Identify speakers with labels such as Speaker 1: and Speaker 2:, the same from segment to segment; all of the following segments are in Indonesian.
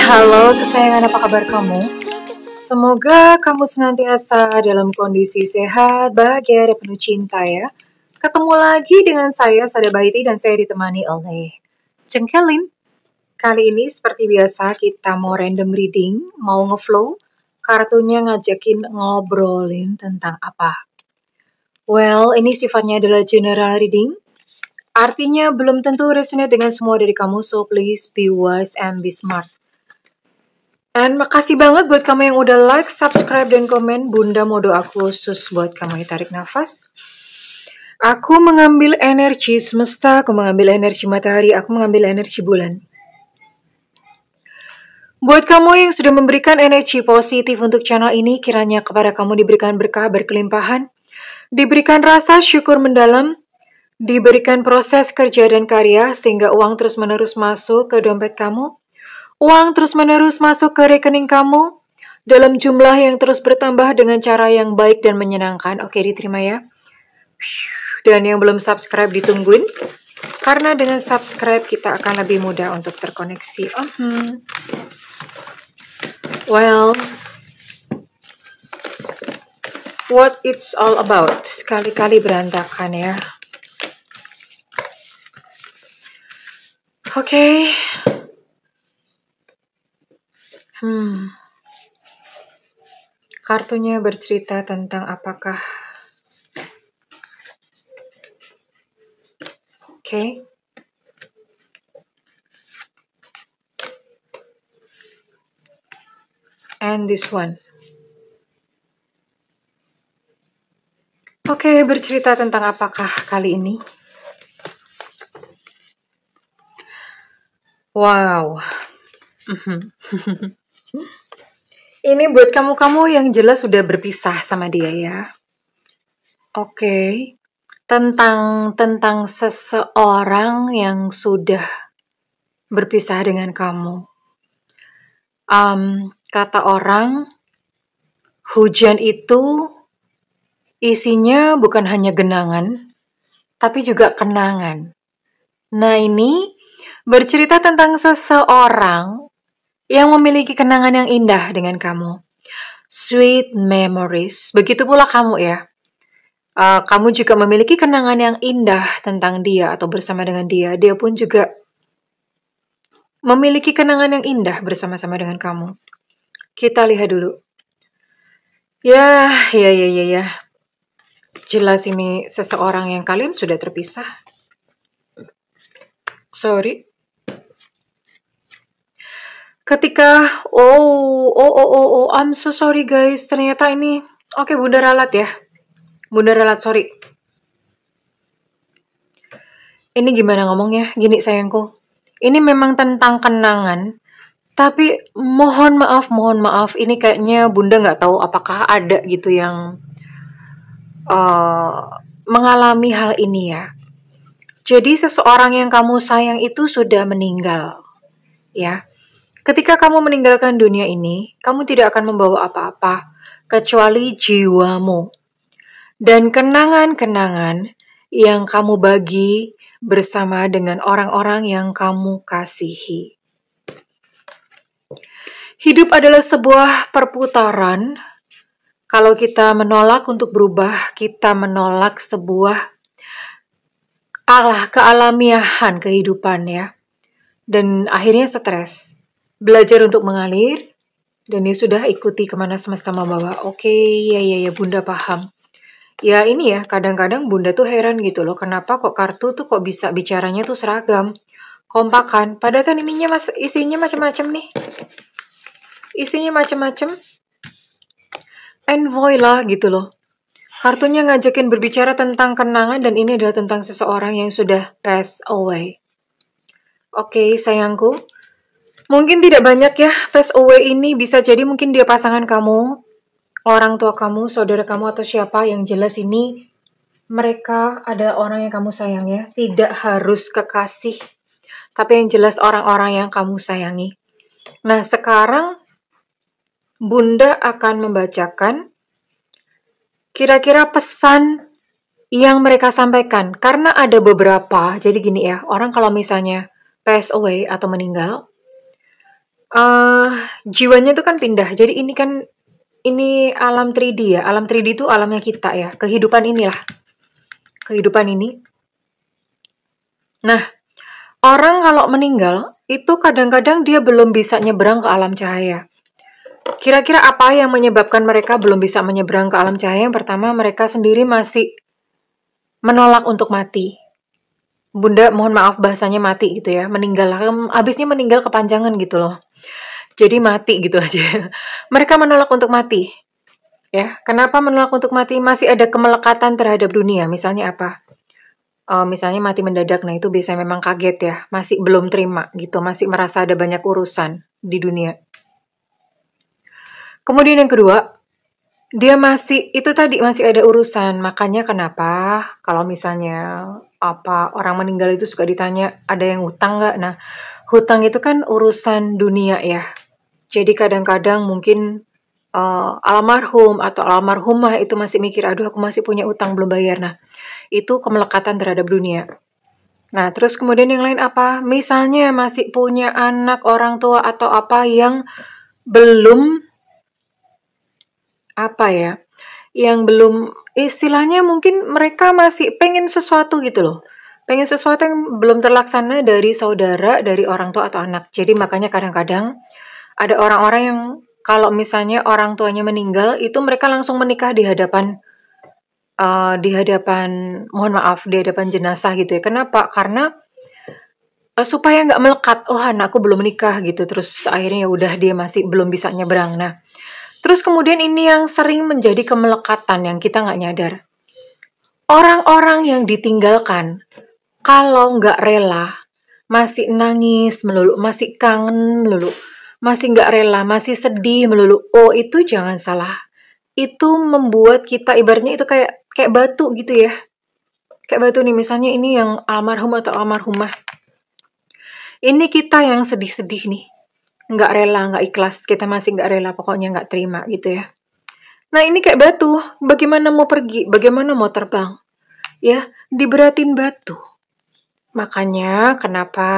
Speaker 1: Halo kesayangan, apa kabar kamu? Semoga kamu senantiasa dalam kondisi sehat, bahagia, dan penuh cinta ya. Ketemu lagi dengan saya, Sada Baiti, dan saya ditemani oleh Cengkelin. Kali ini seperti biasa kita mau random reading, mau ngeflow. Kartunya ngajakin ngobrolin tentang apa? Well, ini sifatnya adalah general reading. Artinya belum tentu resonate dengan semua dari kamu, so please be wise and be smart. Dan makasih banget buat kamu yang udah like, subscribe, dan komen. Bunda mau doa khusus buat kamu yang tarik nafas. Aku mengambil energi semesta, aku mengambil energi matahari, aku mengambil energi bulan. Buat kamu yang sudah memberikan energi positif untuk channel ini, kiranya kepada kamu diberikan berkah berkelimpahan, diberikan rasa syukur mendalam, diberikan proses kerja dan karya, sehingga uang terus-menerus masuk ke dompet kamu, uang terus-menerus masuk ke rekening kamu, dalam jumlah yang terus bertambah dengan cara yang baik dan menyenangkan. Oke, diterima ya. Dan yang belum subscribe ditungguin, karena dengan subscribe kita akan lebih mudah untuk terkoneksi. Well, what it's all about. Sekali-kali berantakan ya. Oke. Kartunya bercerita tentang apakah? Oke. And this one. Oke, bercerita tentang apakah kali ini? Wow. Ini buat kamu-kamu yang jelas sudah berpisah sama dia ya. Oke. Tentang seseorang yang sudah berpisah dengan kamu. Kata orang, hujan itu isinya bukan hanya genangan, tapi juga kenangan. Nah, ini bercerita tentang seseorang yang memiliki kenangan yang indah dengan kamu. Sweet memories. Begitu pula kamu ya. Kamu juga memiliki kenangan yang indah tentang dia atau bersama dengan dia. Dia pun juga memiliki kenangan yang indah bersama-sama dengan kamu. Kita lihat dulu. Ya. Jelas ini seseorang yang kalian sudah terpisah. Sorry. Ketika, I'm so sorry guys. Ternyata ini, oke, Bunda ralat ya. Bunda ralat, sorry. Ini gimana ngomongnya? Gini sayangku. Ini memang tentang kenangan. Tapi mohon maaf. Ini kayaknya Bunda nggak tahu apakah ada gitu yang mengalami hal ini ya. Jadi seseorang yang kamu sayang itu sudah meninggal. Ya. Ketika kamu meninggalkan dunia ini, kamu tidak akan membawa apa-apa kecuali jiwamu. Dan kenangan-kenangan yang kamu bagi bersama dengan orang-orang yang kamu kasihi. Hidup adalah sebuah perputaran. Kalau kita menolak untuk berubah, kita menolak sebuah kealamiahan kehidupan ya. Dan akhirnya stres. Belajar untuk mengalir, dan ya sudah ikuti kemana semesta membawa. Oke, ya Bunda paham. Ya ini ya, kadang-kadang Bunda tuh heran gitu loh, kenapa kok kartu tuh kok bisa bicaranya tuh seragam, kompakan, padahal kan isinya macam-macam nih. Isinya macam-macam. Envoy lah gitu loh. Kartunya ngajakin berbicara tentang kenangan, dan ini adalah tentang seseorang yang sudah pass away. Oke, sayangku. Mungkin tidak banyak ya, pass away ini bisa jadi mungkin dia pasangan kamu, orang tua kamu, saudara kamu, atau siapa. Yang jelas ini mereka ada orang yang kamu sayang ya. Tidak harus kekasih, tapi yang jelas orang-orang yang kamu sayangi. Nah, sekarang Bunda akan membacakan kira-kira pesan yang mereka sampaikan. Karena ada beberapa, jadi gini ya, orang kalau misalnya pass away atau meninggal, Jiwanya tuh kan pindah. Jadi ini alam 3D ya. Alam 3D itu alamnya kita ya. Kehidupan inilah. Kehidupan ini. Nah, orang kalau meninggal itu kadang-kadang dia belum bisa nyebrang ke alam cahaya. Kira-kira apa yang menyebabkan mereka belum bisa menyeberang ke alam cahaya? Yang pertama, mereka sendiri masih menolak untuk mati. Bunda, mohon maaf bahasanya mati gitu ya. Meninggal, abisnya meninggal kepanjangan gitu loh. Jadi mati gitu aja. Mereka menolak untuk mati. Ya, kenapa menolak untuk mati? Masih ada kemelekatan terhadap dunia. Misalnya apa? Misalnya mati mendadak, nah itu biasanya memang kaget ya. Masih belum terima gitu. Masih merasa ada banyak urusan di dunia. Kemudian yang kedua, dia masih ada urusan. Makanya kenapa kalau misalnya orang meninggal itu suka ditanya ada yang hutang nggak? Nah, hutang itu kan urusan dunia ya. Jadi kadang-kadang mungkin almarhum atau almarhumah itu masih mikir, aduh aku masih punya utang belum bayar. Nah, itu kemelekatan terhadap dunia. Nah, terus kemudian yang lain apa? Misalnya masih punya anak, orang tua atau apa yang belum yang belum istilahnya mungkin mereka masih pengen sesuatu gitu loh. Pengen sesuatu yang belum terlaksana dari saudara, dari orang tua atau anak. Jadi makanya kadang-kadang ada orang-orang yang kalau misalnya orang tuanya meninggal, itu mereka langsung menikah di hadapan di hadapan jenazah gitu ya. Kenapa? Karena supaya nggak melekat, oh anakku belum menikah gitu. Terus akhirnya ya udah dia masih belum bisa nyebrang. Nah, terus kemudian ini yang sering menjadi kemelekatan yang kita nggak nyadar. Orang-orang yang ditinggalkan, kalau nggak rela, masih nangis melulu, masih kangen melulu, masih nggak rela, masih sedih melulu. Oh itu jangan salah. Itu membuat kita ibaratnya itu kayak batu gitu ya. Kayak batu nih misalnya ini yang almarhum atau almarhumah. Ini kita yang sedih-sedih nih. Nggak rela, nggak ikhlas. Kita masih nggak rela, pokoknya nggak terima gitu ya. Nah ini kayak batu, bagaimana mau pergi, bagaimana mau terbang? Ya, diberatin batu. Makanya kenapa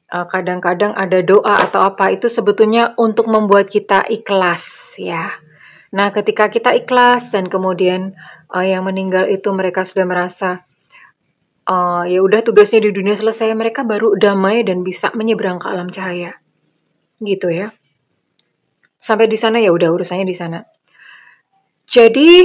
Speaker 1: kadang-kadang ada doa atau apa itu sebetulnya untuk membuat kita ikhlas ya. Nah ketika kita ikhlas dan kemudian yang meninggal itu mereka sudah merasa ya udah tugasnya di dunia selesai, mereka baru damai dan bisa menyeberang ke alam cahaya. Gitu ya. Sampai di sana ya udah urusannya di sana. Jadi,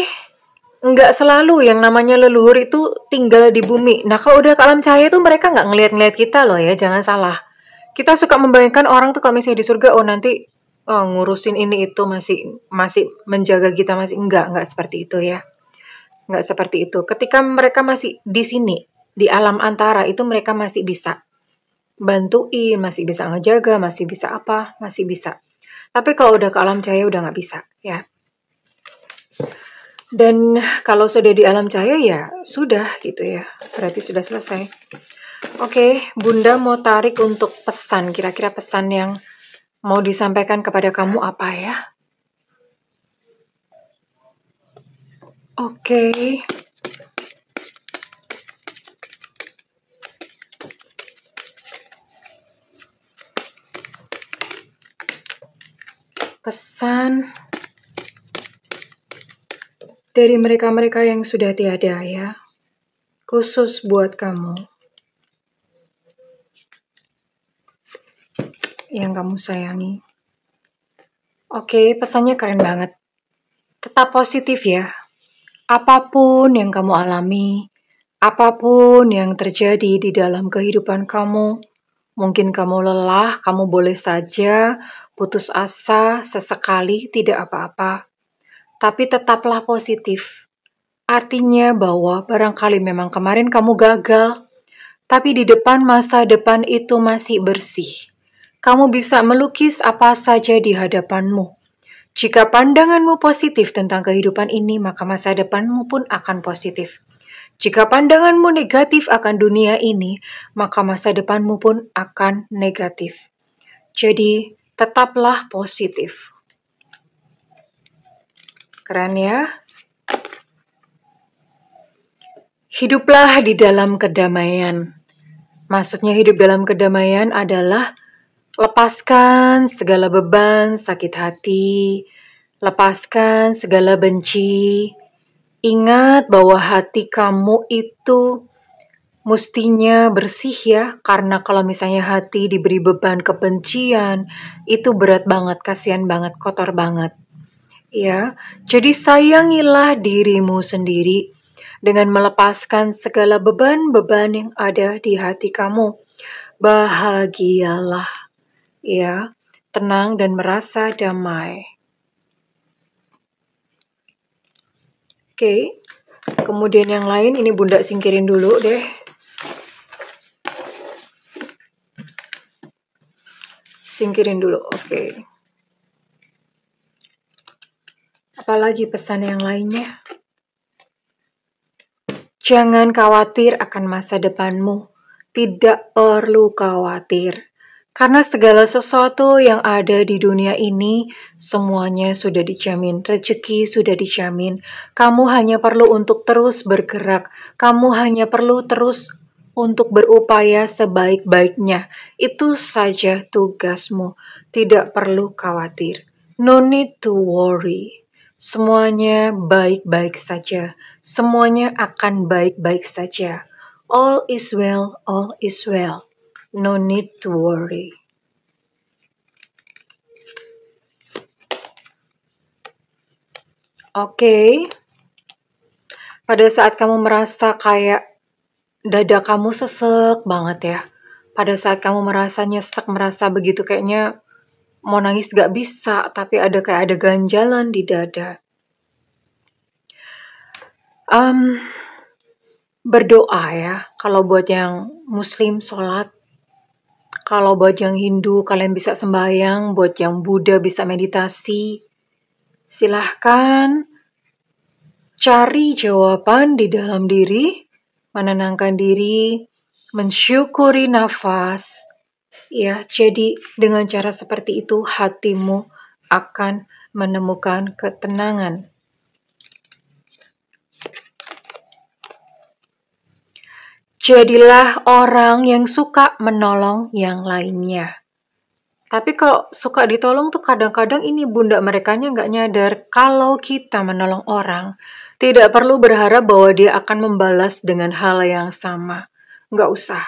Speaker 1: nggak selalu yang namanya leluhur itu tinggal di bumi. Nah, kalau udah ke alam cahaya tuh mereka nggak ngeliat-ngeliat kita loh ya, jangan salah. Kita suka membayangkan orang tuh kalau misalnya di surga, oh nanti ngurusin ini itu masih menjaga kita, masih nggak seperti itu ya. Nggak seperti itu. Ketika mereka masih di sini, di alam antara itu mereka masih bisa bantuin, masih bisa ngejaga, masih bisa apa, masih bisa. Tapi kalau udah ke alam cahaya udah nggak bisa ya. Dan kalau sudah di alam cahaya ya sudah gitu ya, berarti sudah selesai. Oke, Bunda mau tarik untuk pesan, kira-kira pesan yang mau disampaikan kepada kamu apa ya? Oke. Pesan dari mereka-mereka yang sudah tiada ya, khusus buat kamu yang kamu sayangi. Oke, pesannya keren banget. Tetap positif ya. Apapun yang kamu alami, apapun yang terjadi di dalam kehidupan kamu, mungkin kamu lelah, kamu boleh saja putus asa sesekali, tidak apa-apa. Tapi tetaplah positif. Artinya bahwa barangkali memang kemarin kamu gagal, tapi di depan masa depan itu masih bersih. Kamu bisa melukis apa saja di hadapanmu. Jika pandanganmu positif tentang kehidupan ini, maka masa depanmu pun akan positif. Jika pandanganmu negatif akan dunia ini, maka masa depanmu pun akan negatif. Jadi, tetaplah positif. Keren ya? Hiduplah di dalam kedamaian. Maksudnya hidup dalam kedamaian adalah Lepaskan segala beban sakit hati, lepaskan segala benci. Ingat bahwa hati kamu itu mestinya bersih ya, karena kalau misalnya hati diberi beban kebencian, itu berat banget, kasihan banget, kotor banget. Ya, jadi sayangilah dirimu sendiri dengan melepaskan segala beban-beban yang ada di hati kamu. Bahagialah, ya, tenang dan merasa damai. Oke, kemudian yang lain ini Bunda singkirin dulu deh. Singkirin dulu, oke. Apalagi pesan yang lainnya? Jangan khawatir akan masa depanmu. Tidak perlu khawatir. Karena segala sesuatu yang ada di dunia ini, semuanya sudah dijamin. Rezeki sudah dijamin. Kamu hanya perlu untuk terus bergerak. Kamu hanya perlu terus untuk berupaya sebaik-baiknya. Itu saja tugasmu. Tidak perlu khawatir. No need to worry. Semuanya baik-baik saja. Semuanya akan baik-baik saja. All is well, all is well. No need to worry. Oke. Pada saat kamu merasa kayak dada kamu sesek banget ya. Pada saat kamu merasa nyesek, merasa begitu kayaknya mau nangis gak bisa, tapi kayak ada ganjalan di dada. Berdoa ya, kalau buat yang muslim sholat, kalau buat yang Hindu kalian bisa sembahyang, buat yang Buddha bisa meditasi. Silahkan cari jawaban di dalam diri, menenangkan diri, mensyukuri nafas. Ya, jadi dengan cara seperti itu hatimu akan menemukan ketenangan. Jadilah orang yang suka menolong yang lainnya. Tapi kalau suka ditolong tuh kadang-kadang ini Bunda merekanya nggak nyadar kalau kita menolong orang, tidak perlu berharap bahwa dia akan membalas dengan hal yang sama. Nggak usah.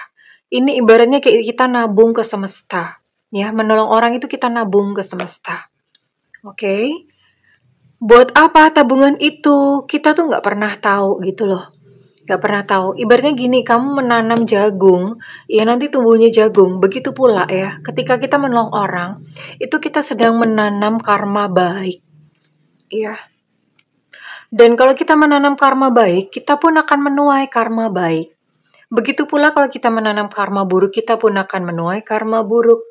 Speaker 1: Ini ibaratnya kayak kita nabung ke semesta. Ya, menolong orang itu kita nabung ke semesta. Oke? Buat apa tabungan itu? Kita tuh nggak pernah tahu gitu loh. Gak pernah tahu. Ibaratnya gini, kamu menanam jagung, ya nanti tumbuhnya jagung. Begitu pula ya, ketika kita menolong orang, itu kita sedang menanam karma baik. Ya. Dan kalau kita menanam karma baik, kita pun akan menuai karma baik. Begitu pula kalau kita menanam karma buruk, kita pun akan menuai karma buruk.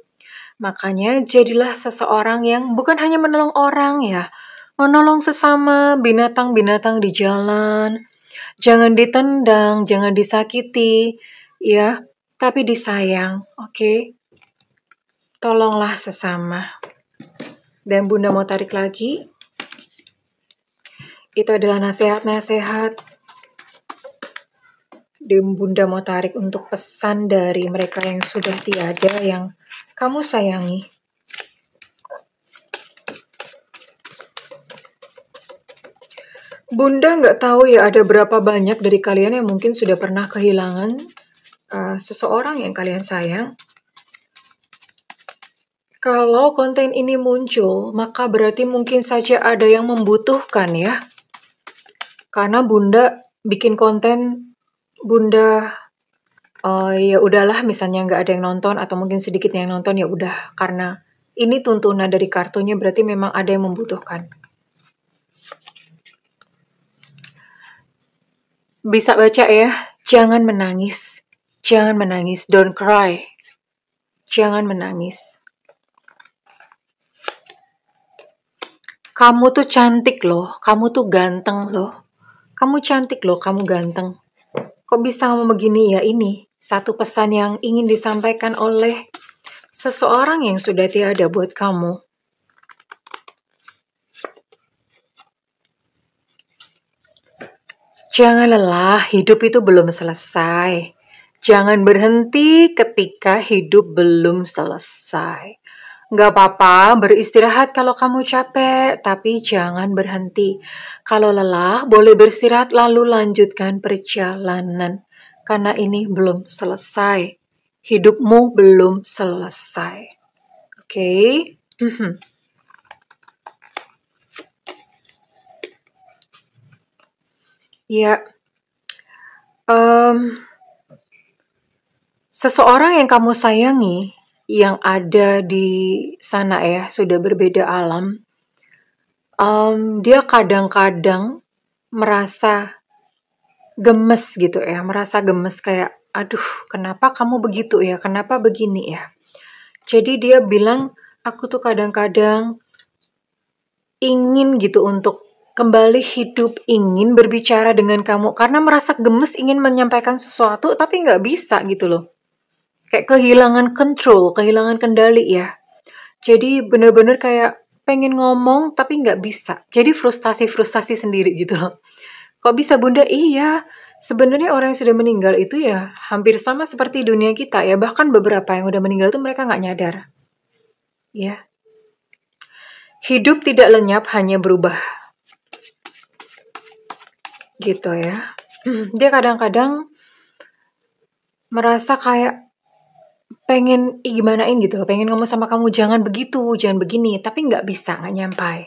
Speaker 1: Makanya jadilah seseorang yang bukan hanya menolong orang ya, menolong sesama binatang-binatang di jalan. Jangan ditendang, jangan disakiti, ya, tapi disayang, oke? Tolonglah sesama. Dan Bunda mau tarik lagi. Itu adalah nasihat-nasihat. Dan Bunda mau tarik untuk pesan dari mereka yang sudah tiada, yang kamu sayangi. Bunda nggak tahu ya ada berapa banyak dari kalian yang mungkin sudah pernah kehilangan seseorang yang kalian sayang. Kalau konten ini muncul, maka berarti mungkin saja ada yang membutuhkan ya. Karena Bunda bikin konten, Bunda ya udahlah misalnya nggak ada yang nonton atau mungkin sedikit yang nonton ya udah. Karena ini tuntunan dari kartunya berarti memang ada yang membutuhkan. Bisa baca ya, jangan menangis. Jangan menangis, don't cry. Jangan menangis. Kamu tuh cantik loh, kamu tuh ganteng loh. Kamu cantik loh, kamu ganteng. Kok bisa ngomong begini ya? Ini satu pesan yang ingin disampaikan oleh seseorang yang sudah tiada buat kamu. Jangan lelah, hidup itu belum selesai. Jangan berhenti ketika hidup belum selesai. Nggak apa-apa beristirahat kalau kamu capek, tapi jangan berhenti. Kalau lelah, boleh beristirahat lalu lanjutkan perjalanan. Karena ini belum selesai. Hidupmu belum selesai. Oke? Ya. Seseorang yang kamu sayangi, yang ada di sana ya, sudah berbeda alam, dia kadang-kadang merasa gemes gitu ya, merasa gemes kayak, aduh kenapa kamu begitu ya, kenapa begini ya. Jadi dia bilang, aku tuh kadang-kadang ingin gitu untuk kembali hidup, ingin berbicara dengan kamu, karena merasa gemes ingin menyampaikan sesuatu, tapi nggak bisa gitu loh. Kayak kehilangan control, kehilangan kendali ya. Jadi bener-bener kayak pengen ngomong tapi nggak bisa. Jadi frustasi-frustasi sendiri gitu loh. Kok bisa Bunda? Iya, sebenarnya orang yang sudah meninggal itu ya hampir sama seperti dunia kita ya. Bahkan beberapa yang udah meninggal itu mereka nggak nyadar. Ya. Hidup tidak lenyap, hanya berubah. Gitu ya. Dia kadang-kadang merasa kayak pengen gimanain gitu loh, pengen ngomong sama kamu jangan begitu, jangan begini, tapi nggak bisa, nggak nyampai.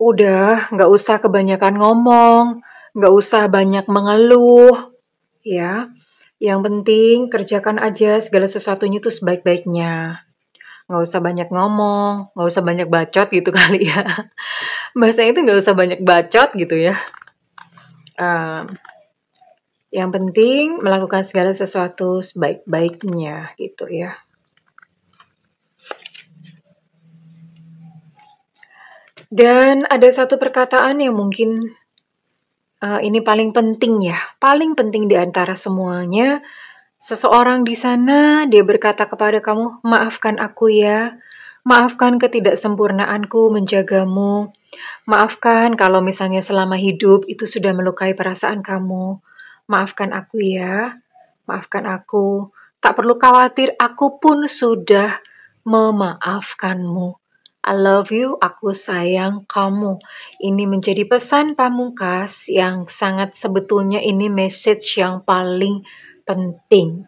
Speaker 1: Udah, nggak usah kebanyakan ngomong, nggak usah banyak mengeluh, ya. Yang penting kerjakan aja segala sesuatunya itu sebaik-baiknya. Nggak usah banyak ngomong, nggak usah banyak bacot gitu kali ya. Bahasanya itu nggak usah banyak bacot gitu ya. Yang penting melakukan segala sesuatu sebaik-baiknya gitu ya. Dan ada satu perkataan yang mungkin ini paling penting ya, paling penting di antara semuanya. Seseorang di sana dia berkata kepada kamu, maafkan aku ya, maafkan ketidaksempurnaanku menjagamu, maafkan kalau misalnya selama hidup itu sudah melukai perasaan kamu. Maafkan aku ya, maafkan aku. Tak perlu khawatir, aku pun sudah memaafkanmu. I love you, aku sayang kamu. Ini menjadi pesan pamungkas yang sangat sebetulnya ini message yang paling penting.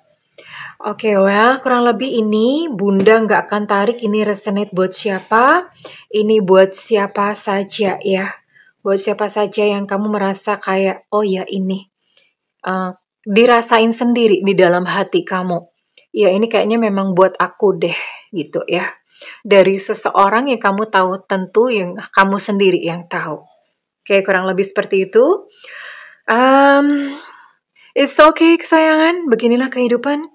Speaker 1: Oke, well, kurang lebih ini Bunda nggak akan tarik ini resonate buat siapa. Ini buat siapa saja ya. Buat siapa saja yang kamu merasa kayak, oh ya ini. Dirasain sendiri di dalam hati kamu. Ya ini kayaknya memang buat aku deh gitu ya. Dari seseorang yang kamu tahu, tentu yang kamu sendiri yang tahu. Oke, kurang lebih seperti itu. It's okay kesayangan, beginilah kehidupan.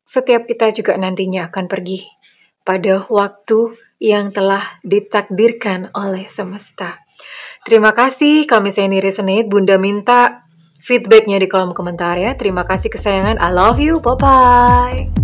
Speaker 1: Setiap kita juga nantinya akan pergi pada waktu yang telah ditakdirkan oleh semesta. Terima kasih, kalau misalnya ini resonate, Bunda minta feedbacknya di kolom komentar ya. Terima kasih kesayangan, I love you, bye-bye.